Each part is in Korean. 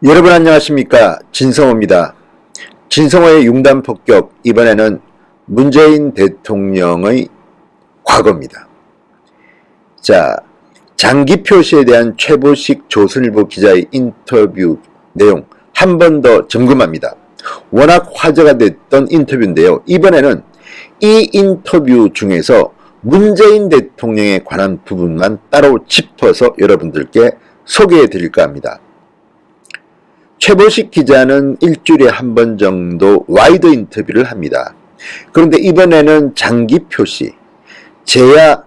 여러분 안녕하십니까, 진성호입니다. 진성호의 융단폭격, 이번에는 문재인 대통령의 과거입니다. 자, 장기표 씨에 대한 최보식 조선일보 기자의 인터뷰 내용 한 번 더 점검합니다. 워낙 화제가 됐던 인터뷰인데요. 이번에는 이 인터뷰 중에서 문재인 대통령에 관한 부분만 따로 짚어서 여러분들께 소개해 드릴까 합니다. 최보식 기자는 일주일에 한 번 정도 와이드 인터뷰를 합니다. 그런데 이번에는 장기표 씨, 제야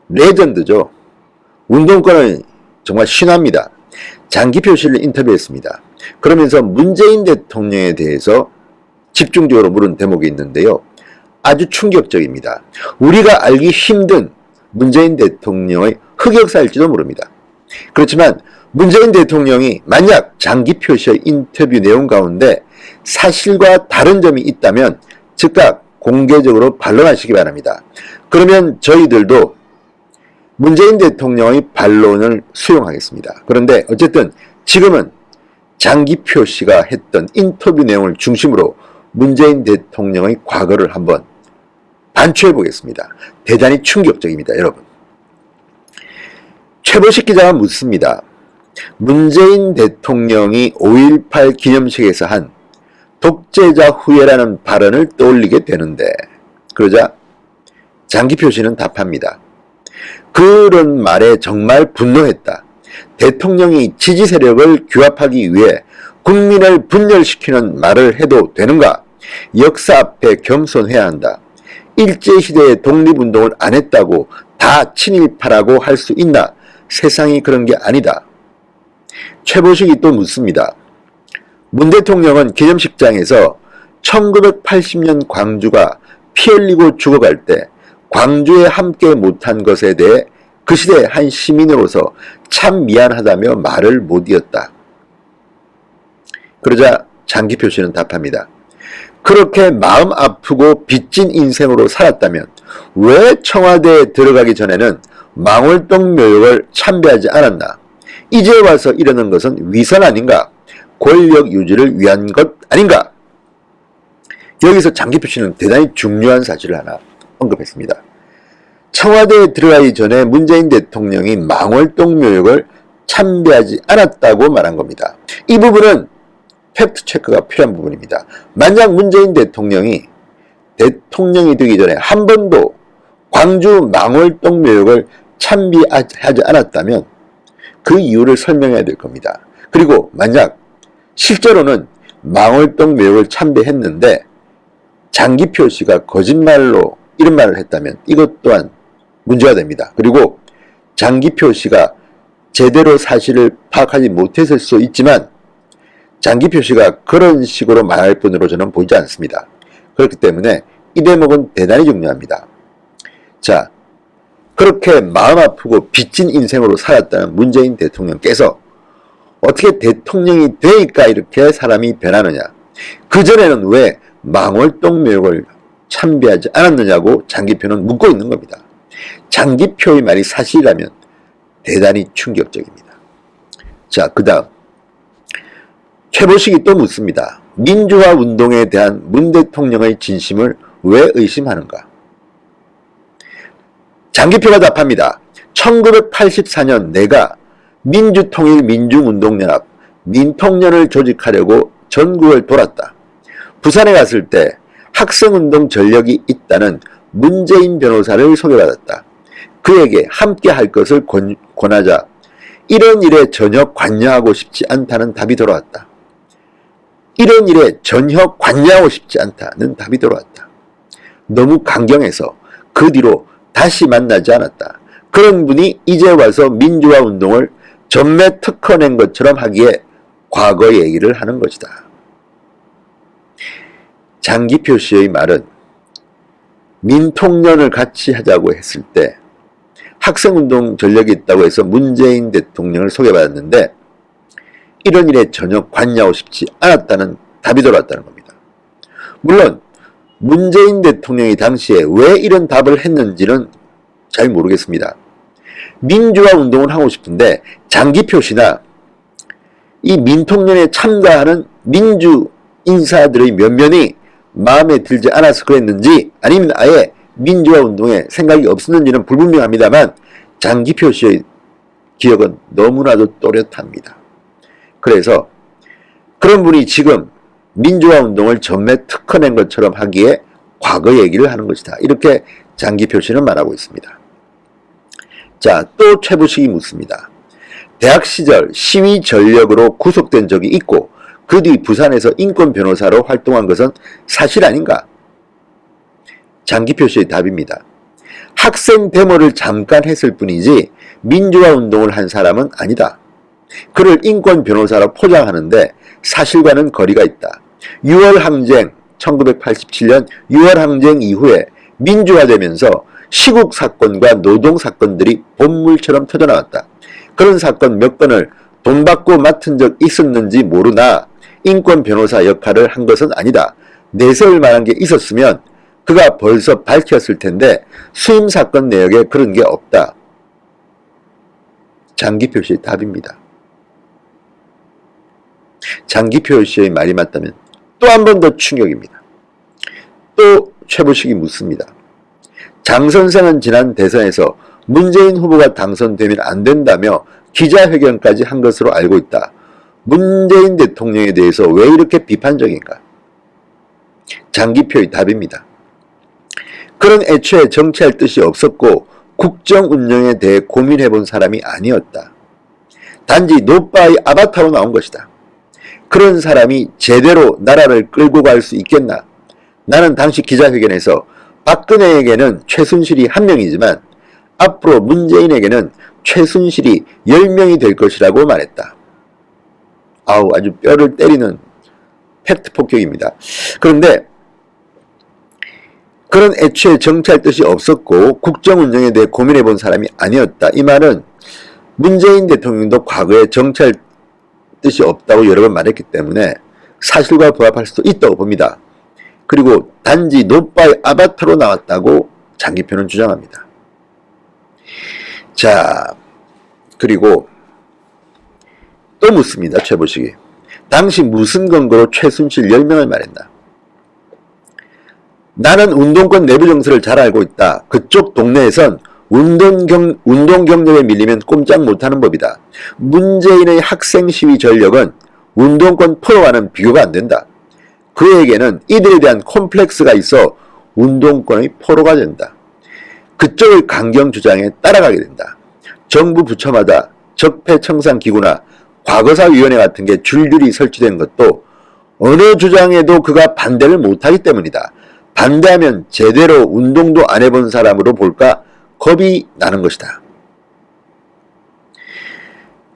레전드죠. 운동권은 정말 신화입니다. 장기표 씨를 인터뷰했습니다. 그러면서 문재인 대통령에 대해서 집중적으로 물은 대목이 있는데요. 아주 충격적입니다. 우리가 알기 힘든 문재인 대통령의 흑역사일지도 모릅니다. 그렇지만 문재인 대통령이 만약 장기표 씨의 인터뷰 내용 가운데 사실과 다른 점이 있다면 즉각 공개적으로 반론하시기 바랍니다. 그러면 저희들도 문재인 대통령의 반론을 수용하겠습니다. 그런데 어쨌든 지금은 장기표 씨가 했던 인터뷰 내용을 중심으로 문재인 대통령의 과거를 한번 반추해 보겠습니다. 대단히 충격적입니다, 여러분. 최보식 기자가 묻습니다. 문재인 대통령이 5.18 기념식에서 한 독재자 후예라는 발언을 떠올리게 되는데, 그러자 장기표 씨는 답합니다. 그런 말에 정말 분노했다. 대통령이 지지 세력을 규합하기 위해 국민을 분열시키는 말을 해도 되는가? 역사 앞에 겸손해야 한다. 일제시대에 독립운동을 안 했다고 다 친일파라고 할 수 있나? 세상이 그런 게 아니다. 최보식이 또 묻습니다. 문 대통령은 기념식장에서 1980년 광주가 피 흘리고 죽어갈 때 광주에 함께 못한 것에 대해 그 시대 한 시민으로서 참 미안하다며 말을 못 이었다. 그러자 장기표 씨는 답합니다. 그렇게 마음 아프고 빚진 인생으로 살았다면 왜 청와대에 들어가기 전에는 망월동 묘역을 참배하지 않았나? 이제 와서 이러는 것은 위선 아닌가? 권력 유지를 위한 것 아닌가? 여기서 장기표 씨는 대단히 중요한 사실을 하나 언급했습니다. 청와대에 들어가기 전에 문재인 대통령이 망월동 묘역을 참배하지 않았다고 말한 겁니다. 이 부분은 팩트 체크가 필요한 부분입니다. 만약 문재인 대통령이 되기 전에 한 번도 광주 망월동 묘역을 참배하지 않았다면 그 이유를 설명해야 될 겁니다. 그리고 만약 실제로는 망월동 묘역을 참배했는데 장기표 씨가 거짓말로 이런 말을 했다면 이것 또한 문제가 됩니다. 그리고 장기표 씨가 제대로 사실을 파악하지 못했을 수 있지만 장기표 씨가 그런 식으로 말할 뿐으로 저는 보이지 않습니다. 그렇기 때문에 이 대목은 대단히 중요합니다. 자, 그렇게 마음 아프고 빚진 인생으로 살았다는 문재인 대통령께서 어떻게 대통령이 되니까 이렇게 사람이 변하느냐? 그전에는 왜 망월동 묘역을 참배하지 않았느냐고 장기표는 묻고 있는 겁니다. 장기표의 말이 사실이라면 대단히 충격적입니다. 자, 그 다음 최보식이 또 묻습니다. 민주화 운동에 대한 문 대통령의 진심을 왜 의심하는가? 장기표가 답합니다. 1984년 내가 민주통일민중운동연합 민통연을 조직하려고 전국을 돌았다. 부산에 갔을 때 학생운동 전력이 있다는 문재인 변호사를 소개받았다. 그에게 함께 할 것을 권하자 이런 일에 전혀 관여하고 싶지 않다는 답이 돌아왔다. 이런 일에 전혀 관여하고 싶지 않다는 답이 돌아왔다. 너무 강경해서 그 뒤로 다시 만나지 않았다. 그런 분이 이제 와서 민주화 운동을 전매 특허낸 것처럼 하기에 과거 얘기를 하는 것이다. 장기표 씨의 말은 민통연을 같이 하자고 했을 때 학생운동 전력이 있다고 해서 문재인 대통령을 소개받았는데 이런 일에 전혀 관여하고 싶지 않았다는 답이 돌아왔다는 겁니다. 물론 문재인 대통령이 당시에 왜 이런 답을 했는지는 잘 모르겠습니다. 민주화 운동을 하고 싶은데 장기표 씨나 이 민통련에 참가하는 민주 인사들의 면면이 마음에 들지 않아서 그랬는지 아니면 아예 민주화 운동에 생각이 없었는지는 불분명합니다만 장기표 씨의 기억은 너무나도 또렷합니다. 그래서 그런 분이 지금 민주화 운동을 전매 특허낸 것처럼 하기에 과거 얘기를 하는 것이다. 이렇게 장기표 씨는 말하고 있습니다. 자, 또 최부식이 묻습니다. 대학 시절 시위 전력으로 구속된 적이 있고 그 뒤 부산에서 인권 변호사로 활동한 것은 사실 아닌가? 장기표 씨의 답입니다. 학생 데모를 잠깐 했을 뿐이지 민주화 운동을 한 사람은 아니다. 그를 인권 변호사로 포장하는데 사실과는 거리가 있다. 6월 항쟁, 1987년 6월 항쟁 이후에 민주화되면서 시국 사건과 노동 사건들이 본물처럼 터져나왔다. 그런 사건 몇 건을 돈 받고 맡은 적 있었는지 모르나 인권 변호사 역할을 한 것은 아니다. 내세울 만한 게 있었으면 그가 벌써 밝혔을 텐데 수임 사건 내역에 그런 게 없다. 장기표 씨의 답입니다. 장기표 씨의 말이 맞다면 또 한 번 더 충격입니다. 또 최부식이 묻습니다. 장 선생은 지난 대선에서 문재인 후보가 당선되면 안 된다며 기자회견까지 한 것으로 알고 있다. 문재인 대통령에 대해서 왜 이렇게 비판적인가? 장기표의 답입니다. 그런 애초에 정치할 뜻이 없었고 국정 운영에 대해 고민해본 사람이 아니었다. 단지 노빠의 아바타로 나온 것이다. 그런 사람이 제대로 나라를 끌고 갈 수 있겠나? 나는 당시 기자회견에서 박근혜에게는 최순실이 1명이지만 앞으로 문재인에게는 최순실이 10명이 될 것이라고 말했다. 아우, 아주 뼈를 때리는 팩트 폭격입니다. 그런데 그런 애초에 정치할 뜻이 없었고 국정 운영에 대해 고민해 본 사람이 아니었다. 이 말은 문재인 대통령도 과거에 정치할 뜻이 없다고 여러 번 말했기 때문에 사실과 부합할 수도 있다고 봅니다. 그리고 단지 노빠의 아바타로 나왔다고 장기표는 주장합니다. 자, 그리고 또 묻습니다. 최부식이. 당시 무슨 근거로 최순실 10명을 말했나? 나는 운동권 내부 정세를 잘 알고 있다. 그쪽 동네에선 운동 경력에 밀리면 꼼짝 못하는 법이다. 문재인의 학생 시위 전력은 운동권 포로와는 비교가 안 된다. 그에게는 이들에 대한 콤플렉스가 있어 운동권의 포로가 된다. 그쪽의 강경 주장에 따라가게 된다. 정부 부처마다 적폐청산기구나 과거사위원회 같은 게 줄줄이 설치된 것도 어느 주장에도 그가 반대를 못하기 때문이다. 반대하면 제대로 운동도 안 해본 사람으로 볼까 겁이 나는 것이다.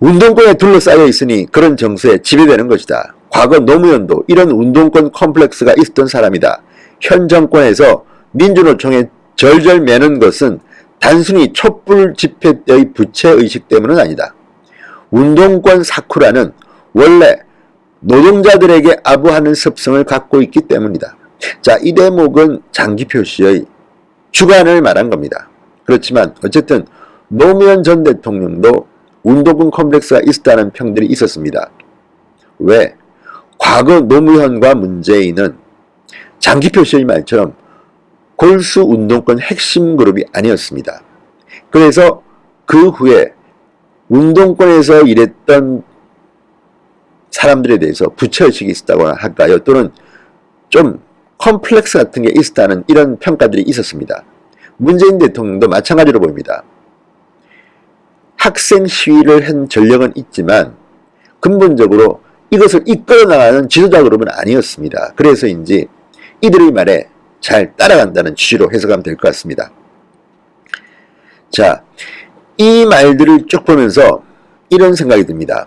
운동권에 둘러싸여 있으니 그런 정서에 지배되는 것이다. 과거 노무현도 이런 운동권 컴플렉스가 있었던 사람이다. 현 정권에서 민주노총에 절절 매는 것은 단순히 촛불 집회 때의 부채의식 때문은 아니다. 운동권 사쿠라는 원래 노동자들에게 아부하는 습성을 갖고 있기 때문이다. 자, 이 대목은 장기표 씨의 주관을 말한 겁니다. 그렇지만 어쨌든 노무현 전 대통령도 운동권 컴플렉스가 있었다는 평들이 있었습니다. 왜? 과거 노무현과 문재인은 장기표 씨의 말처럼 골수 운동권 핵심 그룹이 아니었습니다. 그래서 그 후에 운동권에서 일했던 사람들에 대해서 부채의식이 있었다고 할까요? 또는 좀 컴플렉스 같은 게 있었다는 이런 평가들이 있었습니다. 문재인 대통령도 마찬가지로 보입니다. 학생 시위를 한 전력은 있지만 근본적으로 이것을 이끌어 나가는 지도자 그룹은 아니었습니다. 그래서인지 이들의 말에 잘 따라간다는 취지로 해석하면 될 것 같습니다. 자, 이 말들을 쭉 보면서 이런 생각이 듭니다.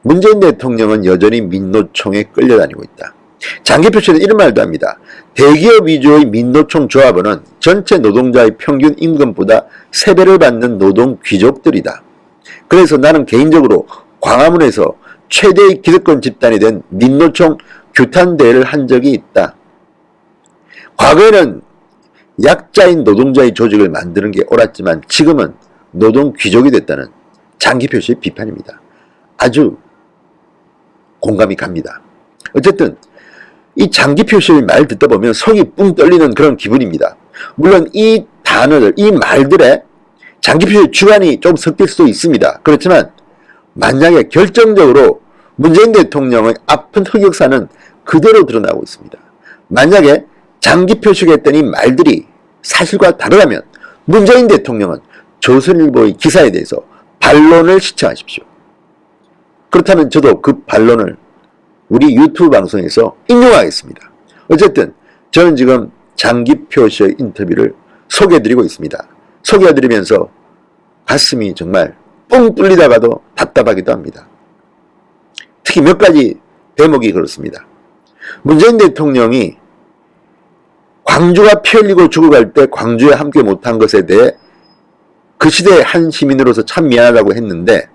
문재인 대통령은 여전히 민노총에 끌려다니고 있다. 장기표 씨는 이런 말도 합니다. 대기업 위주의 민노총 조합원은 전체 노동자의 평균 임금보다 3배를 받는 노동 귀족들이다. 그래서 나는 개인적으로 광화문에서 최대의 기득권 집단이 된 민노총 규탄대회를 한 적이 있다. 과거에는 약자인 노동자의 조직을 만드는 게 옳았지만 지금은 노동 귀족이 됐다는 장기표 씨의 비판입니다. 아주 공감이 갑니다. 어쨌든 이 장기표 시의 말 듣다 보면 속이 뿡 떨리는 그런 기분입니다. 물론 이 단어들, 이 말들의 장기표의 주관이 좀 섞일 수도 있습니다. 그렇지만 만약에 결정적으로 문재인 대통령의 아픈 흑역사는 그대로 드러나고 있습니다. 만약에 장기표시했던 이 말들이 사실과 다르다면 문재인 대통령은 조선일보의 기사에 대해서 반론을 시청하십시오. 그렇다면 저도 그 반론을 우리 유튜브 방송에서 인용하겠습니다. 어쨌든 저는 지금 장기표 씨의 인터뷰를 소개해드리고 있습니다. 소개해드리면서 가슴이 정말 뻥 뚫리다가도 답답하기도 합니다. 특히 몇 가지 대목이 그렇습니다. 문재인 대통령이 광주가 피 흘리고 죽어갈 때 광주에 함께 못한 것에 대해 그 시대의 한 시민으로서 참 미안하다고 했는데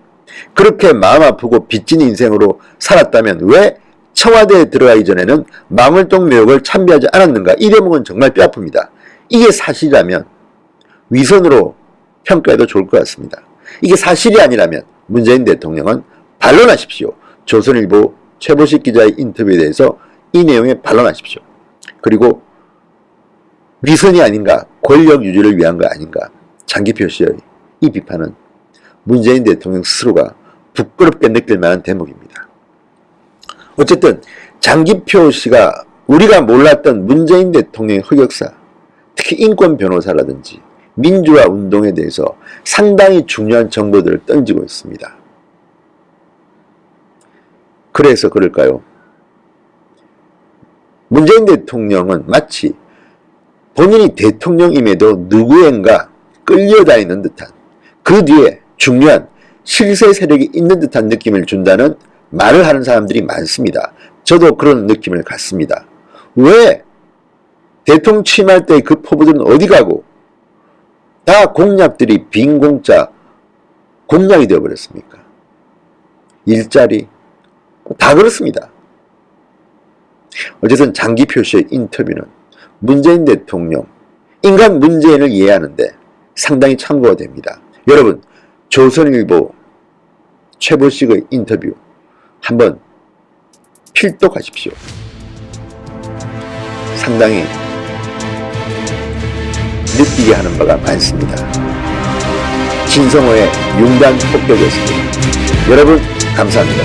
그렇게 마음 아프고 빚진 인생으로 살았다면 왜 청와대에 들어가기 전에는 망월동 묘역을 참배하지 않았는가? 이 대목은 정말 뼈아픕니다. 이게 사실이라면 위선으로 평가해도 좋을 것 같습니다. 이게 사실이 아니라면 문재인 대통령은 반론하십시오. 조선일보 최보식 기자의 인터뷰에 대해서 이 내용에 반론하십시오. 그리고 위선이 아닌가, 권력 유지를 위한 거 아닌가, 장기표 씨의 이 비판은 문재인 대통령 스스로가 부끄럽게 느낄 만한 대목입니다. 어쨌든 장기표 씨가 우리가 몰랐던 문재인 대통령의 흑역사, 특히 인권 변호사라든지 민주화 운동에 대해서 상당히 중요한 정보들을 던지고 있습니다. 그래서 그럴까요? 문재인 대통령은 마치 본인이 대통령임에도 누구인가 끌려다니는 듯한, 그 뒤에 중요한 실세 세력이 있는 듯한 느낌을 준다는 말을 하는 사람들이 많습니다. 저도 그런 느낌을 갖습니다. 왜 대통령 취임할 때 그 포부들은 어디 가고 다 공약들이 빈 공짜 공약이 되어버렸습니까? 일자리 다 그렇습니다. 어쨌든 장기표 씨의 인터뷰는 문재인 대통령, 인간 문재인을 이해하는데 상당히 참고가 됩니다. 여러분, 조선일보 최보식의 인터뷰 한번 필독하십시오. 상당히 느끼게 하는 바가 많습니다. 진성호의 융단 폭격이었습니다. 여러분 감사합니다.